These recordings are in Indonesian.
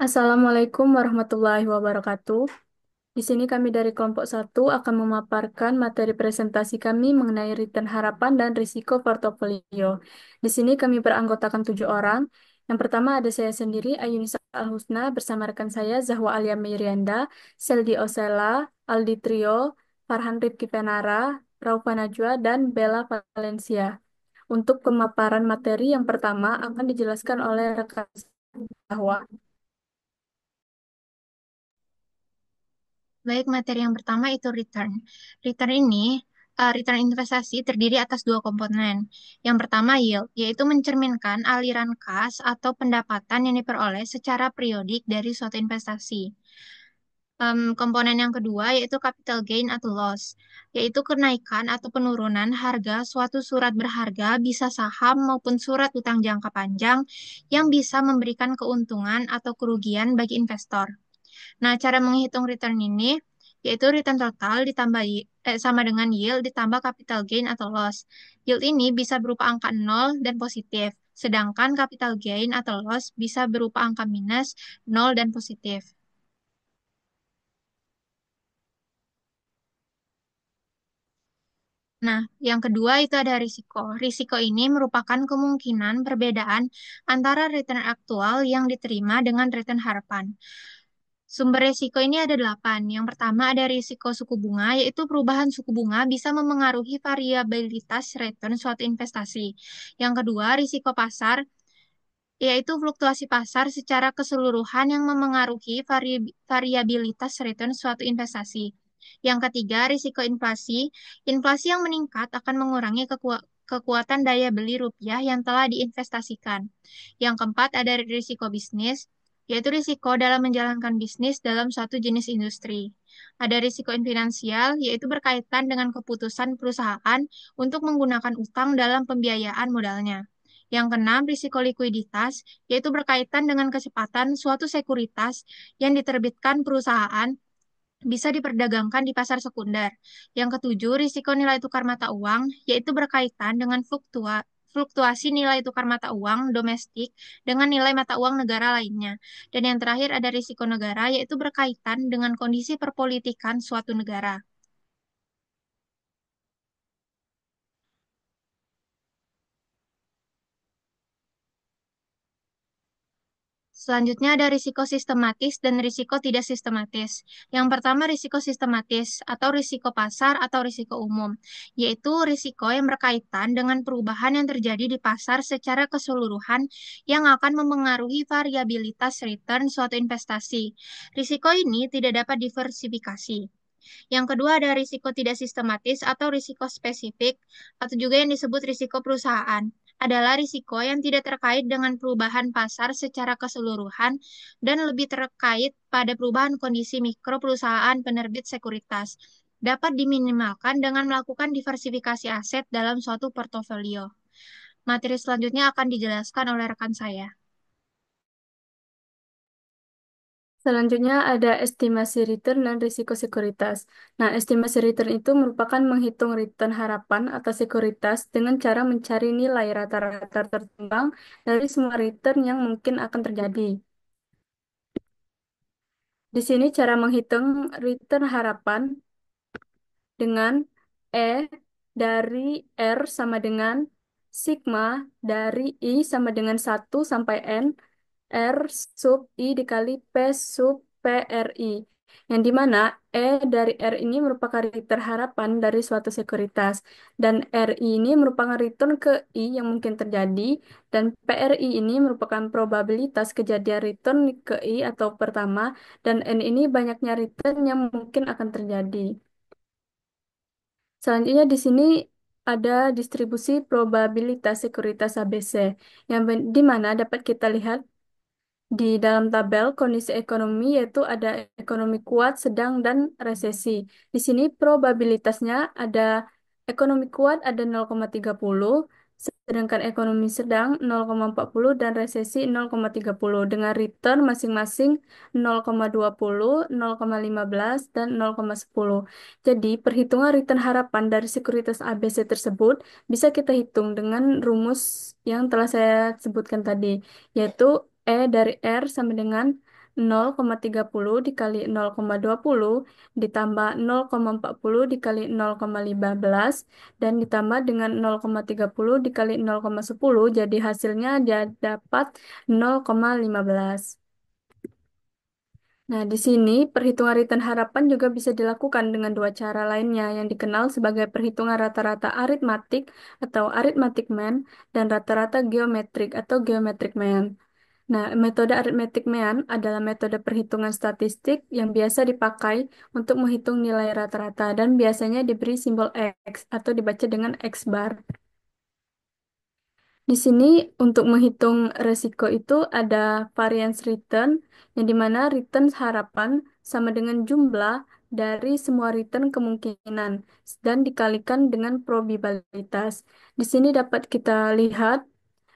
Assalamualaikum warahmatullahi wabarakatuh. Di sini kami dari kelompok satu akan memaparkan materi presentasi kami mengenai return harapan dan risiko portofolio. Di sini kami beranggotakan 7 orang. Yang pertama ada saya sendiri, Ayunisa Alhusna, bersama rekan saya Zahwa Alia Mirianda, Seldi Osela, Aldi Trio, Farhan Rifki Penara, Raufa Najwa, dan Bella Valencia. Untuk pemaparan materi yang pertama akan dijelaskan oleh rekan Zahwa. Baik, materi yang pertama itu return. Return ini, return investasi terdiri atas dua komponen. Yang pertama yield, yaitu mencerminkan aliran kas atau pendapatan yang diperoleh secara periodik dari suatu investasi. Komponen yang kedua yaitu capital gain atau loss, yaitu kenaikan atau penurunan harga suatu surat berharga, bisa saham maupun surat utang jangka panjang yang bisa memberikan keuntungan atau kerugian bagi investor. Nah, cara menghitung return ini yaitu return total ditambah sama dengan yield ditambah capital gain atau loss. Yield ini bisa berupa angka nol dan positif, sedangkan capital gain atau loss bisa berupa angka minus, nol dan positif. Nah, yang kedua itu ada risiko. Risiko ini merupakan kemungkinan perbedaan antara return aktual yang diterima dengan return harapan. Sumber risiko ini ada 8. Yang pertama ada risiko suku bunga, yaitu perubahan suku bunga bisa memengaruhi variabilitas return suatu investasi. Yang kedua, risiko pasar, yaitu fluktuasi pasar secara keseluruhan yang memengaruhi variabilitas return suatu investasi. Yang ketiga, risiko inflasi. Inflasi yang meningkat akan mengurangi kekuatan daya beli rupiah yang telah diinvestasikan. Yang keempat, ada risiko bisnis, yaitu risiko dalam menjalankan bisnis dalam suatu jenis industri. Ada risiko finansial, yaitu berkaitan dengan keputusan perusahaan untuk menggunakan utang dalam pembiayaan modalnya. Yang keenam, risiko likuiditas, yaitu berkaitan dengan kecepatan suatu sekuritas yang diterbitkan perusahaan bisa diperdagangkan di pasar sekunder. Yang ketujuh, risiko nilai tukar mata uang, yaitu berkaitan dengan fluktuasi nilai tukar mata uang domestik dengan nilai mata uang negara lainnya. Dan yang terakhir ada risiko negara, yaitu berkaitan dengan kondisi perpolitikan suatu negara. Selanjutnya ada risiko sistematis dan risiko tidak sistematis. Yang pertama risiko sistematis atau risiko pasar atau risiko umum, yaitu risiko yang berkaitan dengan perubahan yang terjadi di pasar secara keseluruhan yang akan memengaruhi variabilitas return suatu investasi. Risiko ini tidak dapat diversifikasi. Yang kedua ada risiko tidak sistematis atau risiko spesifik atau juga yang disebut risiko perusahaan. Adalah risiko yang tidak terkait dengan perubahan pasar secara keseluruhan dan lebih terkait pada perubahan kondisi mikro perusahaan penerbit sekuritas. Dapat diminimalkan dengan melakukan diversifikasi aset dalam suatu portofolio. Materi selanjutnya akan dijelaskan oleh rekan saya. Selanjutnya ada estimasi return dan risiko sekuritas. Nah, estimasi return itu merupakan menghitung return harapan atas sekuritas dengan cara mencari nilai rata-rata tertimbang dari semua return yang mungkin akan terjadi. Di sini cara menghitung return harapan dengan E dari R sama dengan sigma dari I sama dengan 1 sampai N R sub I dikali P sub PRI, yang dimana E dari R ini merupakan return harapan dari suatu sekuritas, dan RI ini merupakan return ke I yang mungkin terjadi, dan PRI ini merupakan probabilitas kejadian return ke I atau pertama, dan N ini banyaknya return yang mungkin akan terjadi. Selanjutnya di sini ada distribusi probabilitas sekuritas ABC, di mana dapat kita lihat di dalam tabel kondisi ekonomi, yaitu ada ekonomi kuat, sedang, dan resesi. Di sini probabilitasnya ada ekonomi kuat ada 0,30, sedangkan ekonomi sedang 0,40 dan resesi 0,30 dengan return masing-masing 0,20, 0,15, dan 0,10. Jadi, perhitungan return harapan dari sekuritas ABC tersebut bisa kita hitung dengan rumus yang telah saya sebutkan tadi, yaitu E dari R sama dengan 0,30 dikali 0,20 ditambah 0,40 dikali 0,15 dan ditambah dengan 0,30 dikali 0,10 jadi hasilnya dia dapat 0,15. Nah, di sini perhitungan return harapan juga bisa dilakukan dengan dua cara lainnya yang dikenal sebagai perhitungan rata-rata aritmatik atau arithmetic mean dan rata-rata geometrik atau geometric mean. Nah, metode arithmetic mean adalah metode perhitungan statistik yang biasa dipakai untuk menghitung nilai rata-rata dan biasanya diberi simbol X atau dibaca dengan X bar. Di sini untuk menghitung resiko itu ada variance return yang dimana return harapan sama dengan jumlah dari semua return kemungkinan dan dikalikan dengan probabilitas. Di sini dapat kita lihat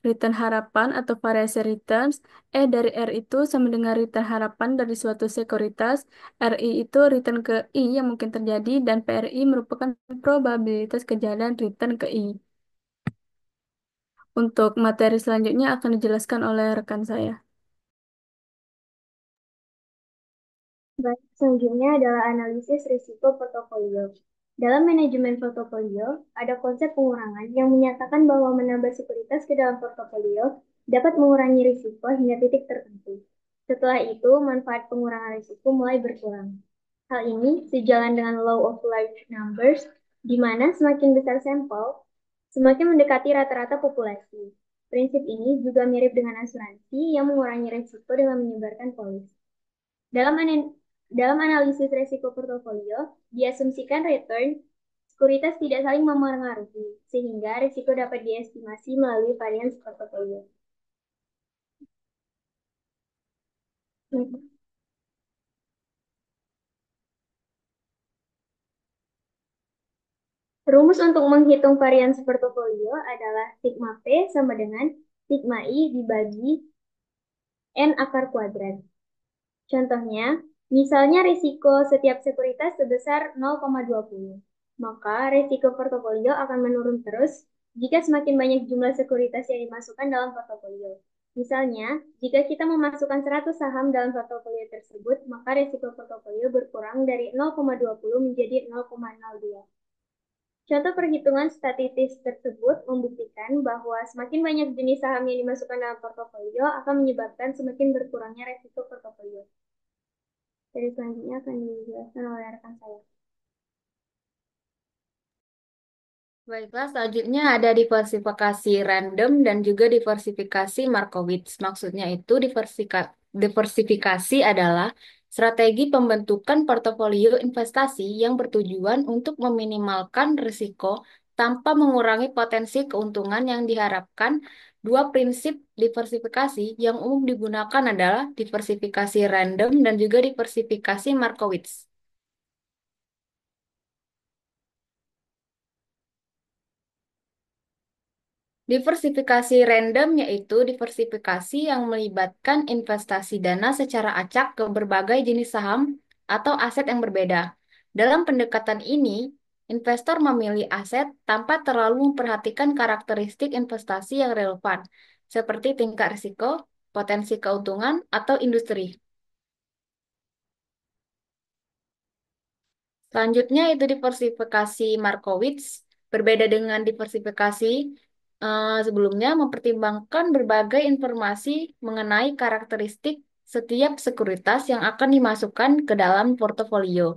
return harapan atau variasi returns E dari R itu sama dengan return harapan dari suatu sekuritas. RI itu return ke I yang mungkin terjadi dan PRI merupakan probabilitas kejadian return ke I. Untuk materi selanjutnya akan dijelaskan oleh rekan saya. Baik, selanjutnya adalah analisis risiko portofolio. Dalam manajemen portofolio, ada konsep pengurangan yang menyatakan bahwa menambah sekuritas ke dalam portofolio dapat mengurangi risiko hingga titik tertentu. Setelah itu, manfaat pengurangan risiko mulai berkurang. Hal ini sejalan dengan law of large numbers, di mana semakin besar sampel, semakin mendekati rata-rata populasi. Prinsip ini juga mirip dengan asuransi yang mengurangi risiko dengan menyebarkan polis. Dalam, dalam analisis risiko portofolio, diasumsikan return sekuritas tidak saling memengaruhi, sehingga risiko dapat diestimasi melalui varians portofolio. Rumus untuk menghitung varians portofolio adalah sigma P sama dengan sigma I dibagi N akar kuadrat. Contohnya, misalnya risiko setiap sekuritas sebesar 0,20, maka risiko portofolio akan menurun terus jika semakin banyak jumlah sekuritas yang dimasukkan dalam portofolio. Misalnya, jika kita memasukkan 100 saham dalam portofolio tersebut, maka risiko portofolio berkurang dari 0,20 menjadi 0,02. Contoh perhitungan statistis tersebut membuktikan bahwa semakin banyak jenis saham yang dimasukkan dalam portofolio akan menyebabkan semakin berkurangnya risiko portofolio. Jadi selanjutnya akan dijelaskan oleh rekan saya. Baiklah, selanjutnya ada diversifikasi random dan juga diversifikasi Markowitz. Maksudnya itu diversifikasi adalah strategi pembentukan portofolio investasi yang bertujuan untuk meminimalkan risiko tanpa mengurangi potensi keuntungan yang diharapkan. Dua prinsip diversifikasi yang umum digunakan adalah diversifikasi random dan juga diversifikasi Markowitz. Diversifikasi random yaitu diversifikasi yang melibatkan investasi dana secara acak ke berbagai jenis saham atau aset yang berbeda. Dalam pendekatan ini, investor memilih aset tanpa terlalu memperhatikan karakteristik investasi yang relevan, seperti tingkat risiko, potensi keuntungan, atau industri. Selanjutnya itu diversifikasi Markowitz. Berbeda dengan diversifikasi sebelumnya, mempertimbangkan berbagai informasi mengenai karakteristik setiap sekuritas yang akan dimasukkan ke dalam portofolio.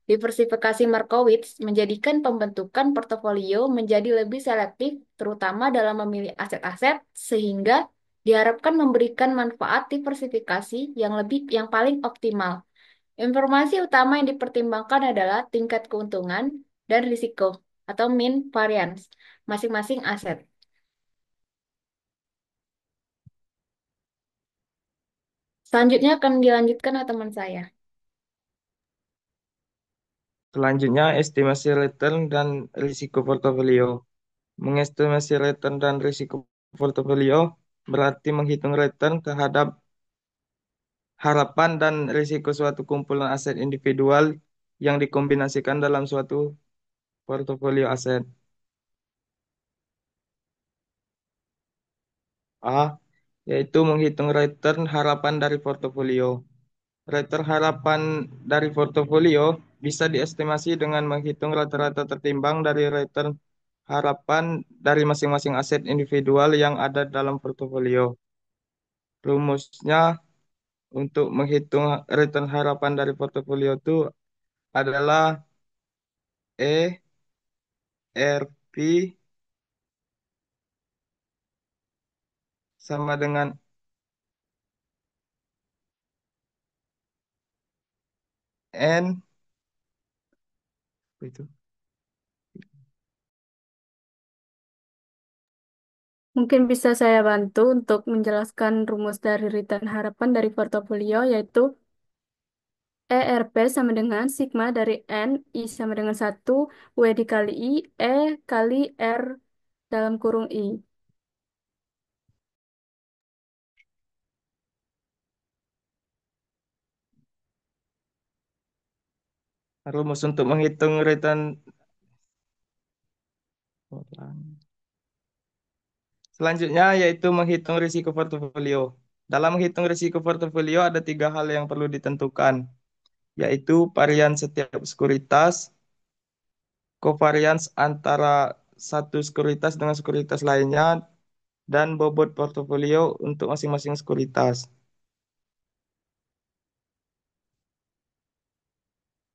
Diversifikasi Markowitz menjadikan pembentukan portofolio menjadi lebih selektif, terutama dalam memilih aset-aset, sehingga diharapkan memberikan manfaat diversifikasi yang paling optimal. Informasi utama yang dipertimbangkan adalah tingkat keuntungan dan risiko atau mean variance masing-masing aset. Selanjutnya akan dilanjutkan oleh teman saya. Selanjutnya, estimasi return dan risiko portofolio. Mengestimasi return dan risiko portofolio berarti menghitung return terhadap harapan dan risiko suatu kumpulan aset individual yang dikombinasikan dalam suatu portofolio aset. A, yaitu menghitung return harapan dari portofolio. Return harapan dari portofolio bisa diestimasi dengan menghitung rata-rata tertimbang dari return harapan dari masing-masing aset individual yang ada dalam portofolio. Rumusnya untuk menghitung return harapan dari portofolio itu adalah E R P sama dengan N itu. Mungkin bisa saya bantu untuk menjelaskan rumus dari return harapan dari portofolio, yaitu ERP sama dengan sigma dari N, I sama dengan 1, W dikali I, E kali R dalam kurung I. Rumus untuk menghitung return. Selanjutnya yaitu menghitung risiko portofolio. Dalam menghitung risiko portofolio ada tiga hal yang perlu ditentukan, yaitu varian setiap sekuritas, kovarians antara satu sekuritas dengan sekuritas lainnya, dan bobot portofolio untuk masing-masing sekuritas.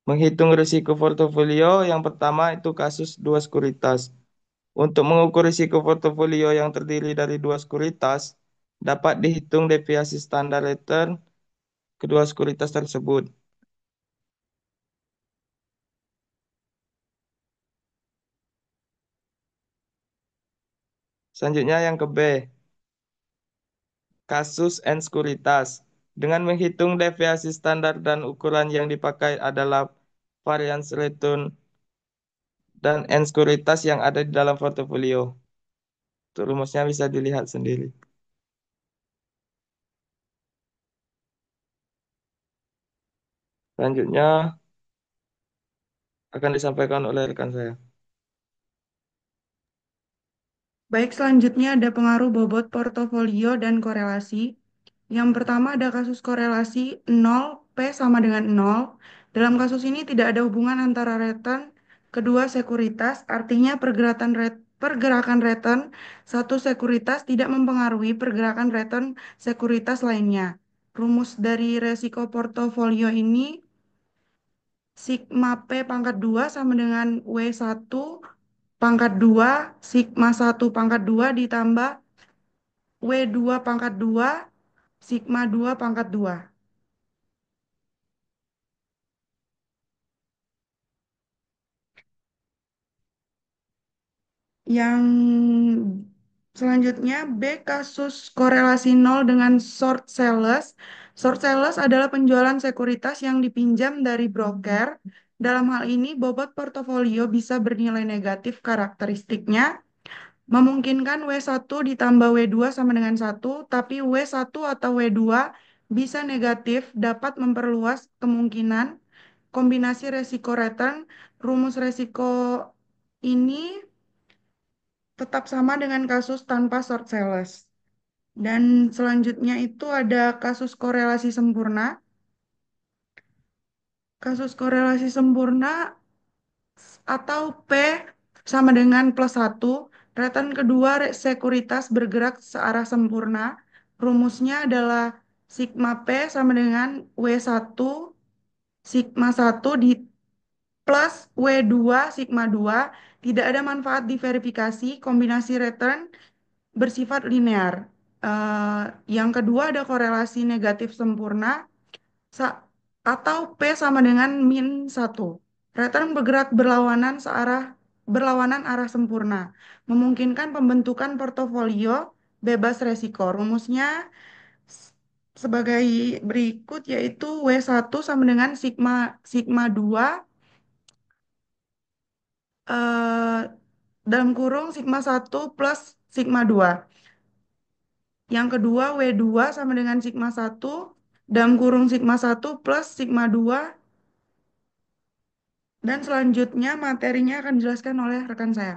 Menghitung risiko portofolio yang pertama itu kasus dua sekuritas. Untuk mengukur risiko portofolio yang terdiri dari dua sekuritas, dapat dihitung deviasi standar return kedua sekuritas tersebut. Selanjutnya yang ke B, kasus N sekuritas. Dengan menghitung deviasi standar dan ukuran yang dipakai adalah variance return dan N sekuritas yang ada di dalam portofolio. Untuk rumusnya bisa dilihat sendiri. Selanjutnya akan disampaikan oleh rekan saya. Baik, selanjutnya ada pengaruh bobot portofolio dan korelasi. Yang pertama ada kasus korelasi 0, P sama dengan 0. Dalam kasus ini tidak ada hubungan antara return kedua sekuritas, artinya pergerakan return satu sekuritas tidak mempengaruhi pergerakan return sekuritas lainnya. Rumus dari resiko portofolio ini sigma P pangkat 2 sama dengan W1 pangkat 2 sigma 1 pangkat 2 ditambah W2 pangkat 2 sigma 2 pangkat 2. Yang selanjutnya B kasus korelasi nol dengan short sales. Short sales adalah penjualan sekuritas yang dipinjam dari broker. Dalam hal ini bobot portofolio bisa bernilai negatif karakteristiknya, memungkinkan W1 ditambah W2 sama dengan 1, tapi W1 atau W2 bisa negatif dapat memperluas kemungkinan kombinasi resiko return. Rumus resiko ini tetap sama dengan kasus tanpa short sales. Dan selanjutnya itu ada kasus korelasi sempurna. Kasus korelasi sempurna atau P sama dengan plus 1. Return kedua sekuritas bergerak searah sempurna. Rumusnya adalah sigma P sama dengan W1 sigma 1 di plus W2 sigma 2. Tidak ada manfaat diverifikasi, kombinasi return bersifat linear. Yang kedua ada korelasi negatif sempurna atau P sama dengan min 1. Return bergerak berlawanan arah sempurna, memungkinkan pembentukan portofolio bebas resiko. Rumusnya sebagai berikut yaitu W1 sama dengan sigma sigma 2 eh, dalam kurung sigma 1 plus sigma 2. Yang kedua, W2 sama dengan sigma 1 dalam kurung sigma 1 plus sigma 2. Dan selanjutnya materinya akan dijelaskan oleh rekan saya.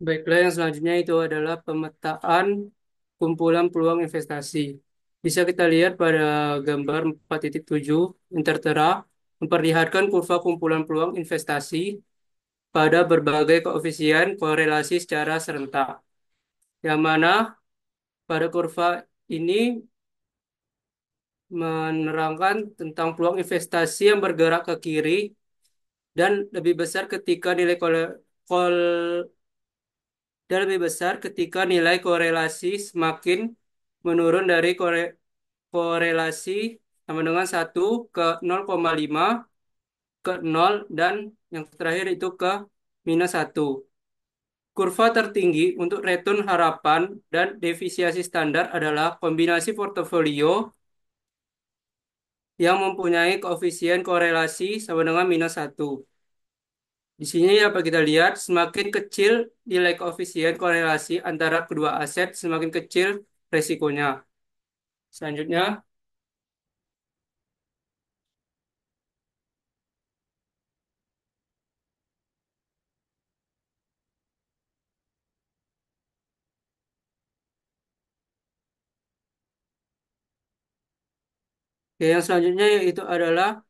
Baiklah, yang selanjutnya itu adalah pemetaan kumpulan peluang investasi. Bisa kita lihat pada gambar 4.7 yang tertera memperlihatkan kurva kumpulan peluang investasi pada berbagai koefisien korelasi secara serentak. Yang mana pada kurva ini menerangkan tentang peluang investasi yang bergerak ke kiri dan lebih besar ketika nilai kol- dan lebih besar ketika nilai korelasi semakin menurun dari korelasi sama dengan 1 ke 0,5 ke 0 dan yang terakhir itu ke -1. Kurva tertinggi untuk return harapan dan defisiasi standar adalah kombinasi portofolio yang mempunyai koefisien korelasi sama dengan -1. Di sini apa kita lihat, semakin kecil nilai koefisien korelasi antara kedua aset, semakin kecil resikonya. Selanjutnya, yang selanjutnya yaitu adalah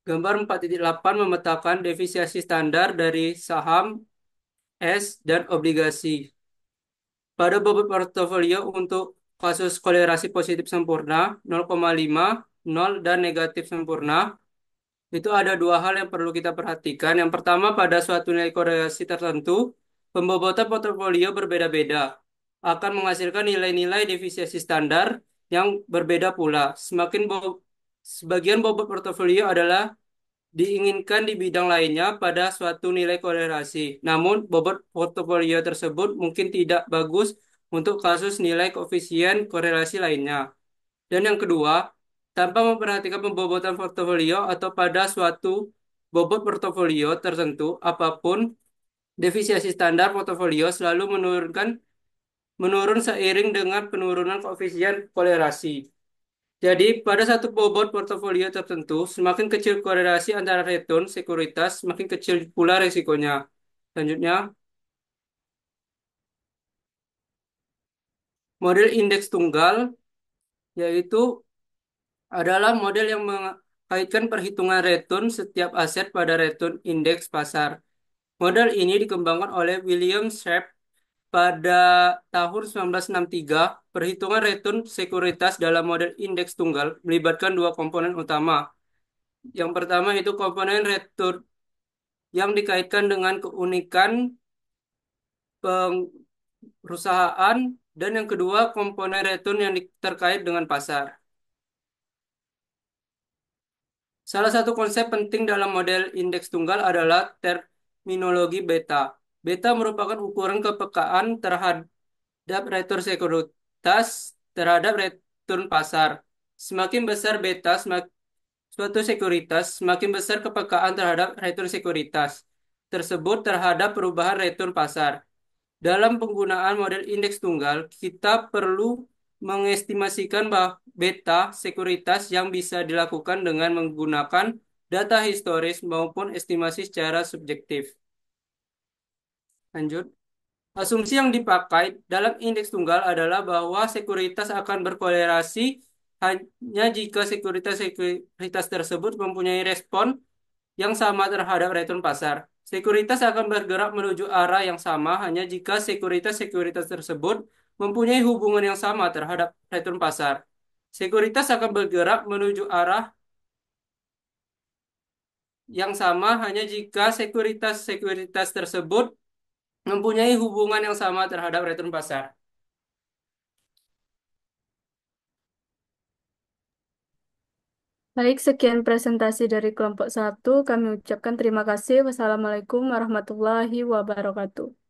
gambar 4.8 memetakan defisiasi standar dari saham, S, dan obligasi. Pada bobot portofolio untuk kasus kolerasi positif sempurna 0,5, 0, dan negatif sempurna, itu ada dua hal yang perlu kita perhatikan. Yang pertama, pada suatu nilai korelasi tertentu, pembobotan portofolio berbeda-beda akan menghasilkan nilai-nilai defisiasi standar yang berbeda pula. Sebagian bobot portofolio adalah diinginkan di bidang lainnya pada suatu nilai korelasi. Namun, bobot portofolio tersebut mungkin tidak bagus untuk kasus nilai koefisien korelasi lainnya. Dan yang kedua, tanpa memperhatikan pembobotan portofolio atau pada suatu bobot portofolio tertentu, apapun, defisiasi standar portofolio selalu menurun seiring dengan penurunan koefisien korelasi. Jadi, pada satu bobot portofolio tertentu, semakin kecil korelasi antara return sekuritas, semakin kecil pula risikonya. Selanjutnya, model indeks tunggal yaitu adalah model yang mengkaitkan perhitungan return setiap aset pada return indeks pasar. Model ini dikembangkan oleh William Sharpe pada tahun 1963. Perhitungan return sekuritas dalam model indeks tunggal melibatkan dua komponen utama. Yang pertama itu komponen return yang dikaitkan dengan keunikan perusahaan dan yang kedua komponen return yang terkait dengan pasar. Salah satu konsep penting dalam model indeks tunggal adalah terminologi beta. Beta merupakan ukuran kepekaan terhadap return sekuritas terhadap return pasar. Semakin besar beta suatu sekuritas, semakin besar kepekaan terhadap return sekuritas tersebut terhadap perubahan return pasar. Dalam penggunaan model indeks tunggal, kita perlu mengestimasikan beta sekuritas yang bisa dilakukan dengan menggunakan data historis maupun estimasi secara subjektif. Lanjut. Asumsi yang dipakai dalam indeks tunggal adalah bahwa sekuritas akan berkorelasi hanya jika sekuritas tersebut mempunyai respon yang sama terhadap return pasar. Sekuritas akan bergerak menuju arah yang sama hanya jika sekuritas-sekuritas tersebut mempunyai hubungan yang sama terhadap return pasar. Sekuritas akan bergerak menuju arah yang sama hanya jika sekuritas-sekuritas tersebut mempunyai hubungan yang sama terhadap return pasar. Baik, sekian presentasi dari kelompok 1. Kami ucapkan terima kasih. Wassalamualaikum warahmatullahi wabarakatuh.